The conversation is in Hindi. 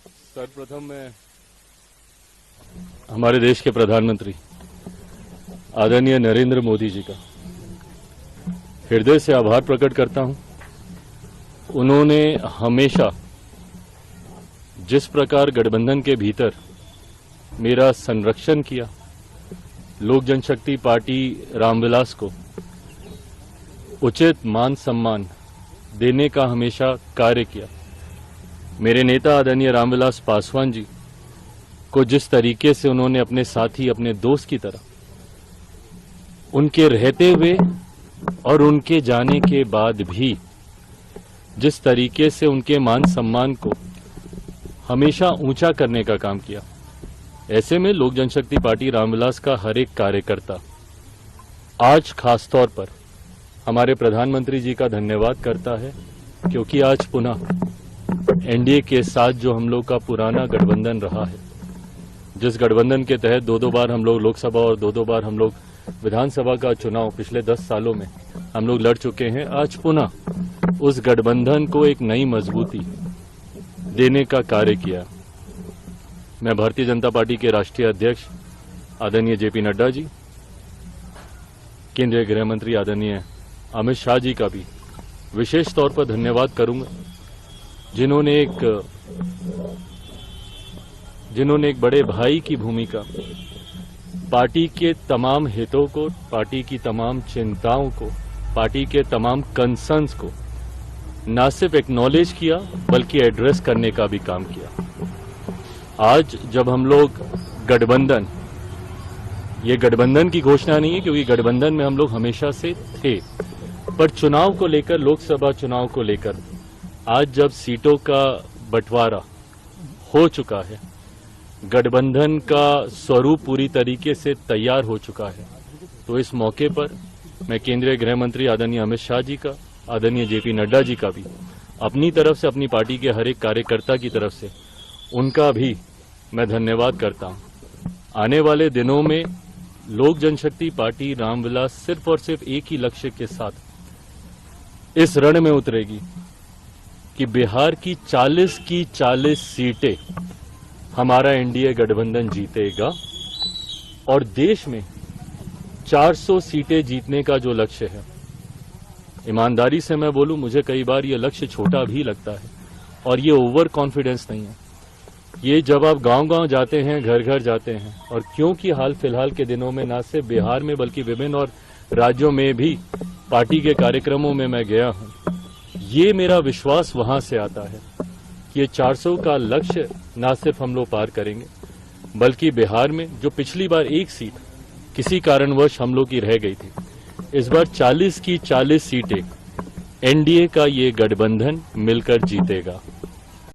सर्वप्रथम मैं हमारे देश के प्रधानमंत्री आदरणीय नरेंद्र मोदी जी का हृदय से आभार प्रकट करता हूं। उन्होंने हमेशा जिस प्रकार गठबंधन के भीतर मेरा संरक्षण किया, लोक जनशक्ति पार्टी रामविलास को उचित मान सम्मान देने का हमेशा कार्य किया। मेरे नेता आदरणीय रामविलास पासवान जी को जिस तरीके से उन्होंने अपने साथी, अपने दोस्त की तरह उनके रहते हुए और उनके जाने के बाद भी जिस तरीके से उनके मान सम्मान को हमेशा ऊंचा करने का काम किया, ऐसे में लोक जनशक्ति पार्टी रामविलास का हर एक कार्यकर्ता आज खासतौर पर हमारे प्रधानमंत्री जी का धन्यवाद करता है, क्योंकि आज पुनः एनडीए के साथ जो हम लोग का पुराना गठबंधन रहा है, जिस गठबंधन के तहत दो बार हम लोग लोकसभा और दो बार हम लोग विधानसभा का चुनाव पिछले 10 सालों में हम लोग लड़ चुके हैं, आज पुनः उस गठबंधन को एक नई मजबूती देने का कार्य किया। मैं भारतीय जनता पार्टी के राष्ट्रीय अध्यक्ष आदरणीय जेपी नड्डा जी, केंद्रीय गृह मंत्री आदरणीय अमित शाह जी का भी विशेष तौर पर धन्यवाद करूंगा, जिन्होंने एक बड़े भाई की भूमिका पार्टी के तमाम हितों को, पार्टी की तमाम चिंताओं को, पार्टी के तमाम कंसर्न्स को न सिर्फ एक्नॉलेज किया बल्कि एड्रेस करने का भी काम किया। आज जब हम लोग गठबंधन, ये गठबंधन की घोषणा नहीं है क्योंकि गठबंधन में हम लोग हमेशा से थे, पर चुनाव को लेकर, लोकसभा चुनाव को लेकर आज जब सीटों का बंटवारा हो चुका है, गठबंधन का स्वरूप पूरी तरीके से तैयार हो चुका है, तो इस मौके पर मैं केंद्रीय गृह मंत्री आदरणीय अमित शाह जी का, आदरणीय जेपी नड्डा जी का भी अपनी तरफ से, अपनी पार्टी के हर एक कार्यकर्ता की तरफ से उनका भी मैं धन्यवाद करता हूं। आने वाले दिनों में लोक जनशक्ति पार्टी रामविलास सिर्फ और सिर्फ एक ही लक्ष्य के साथ इस रण में उतरेगी कि बिहार की 40 सीटें हमारा एनडीए गठबंधन जीतेगा और देश में 400 सीटें जीतने का जो लक्ष्य है, ईमानदारी से मैं बोलूं, मुझे कई बार ये लक्ष्य छोटा भी लगता है और ये ओवर कॉन्फिडेंस नहीं है। ये जब आप गांव-गांव जाते हैं, घर घर जाते हैं, और क्योंकि हाल फिलहाल के दिनों में न सिर्फ बिहार में बल्कि विभिन्न और राज्यों में भी पार्टी के कार्यक्रमों में मैं गया हूं, ये मेरा विश्वास वहां से आता है कि ये 400 का लक्ष्य न सिर्फ हम लोग पार करेंगे बल्कि बिहार में जो पिछली बार एक सीट किसी कारणवश हम लोग की रह गई थी, इस बार 40 की 40 सीटें एनडीए का ये गठबंधन मिलकर जीतेगा।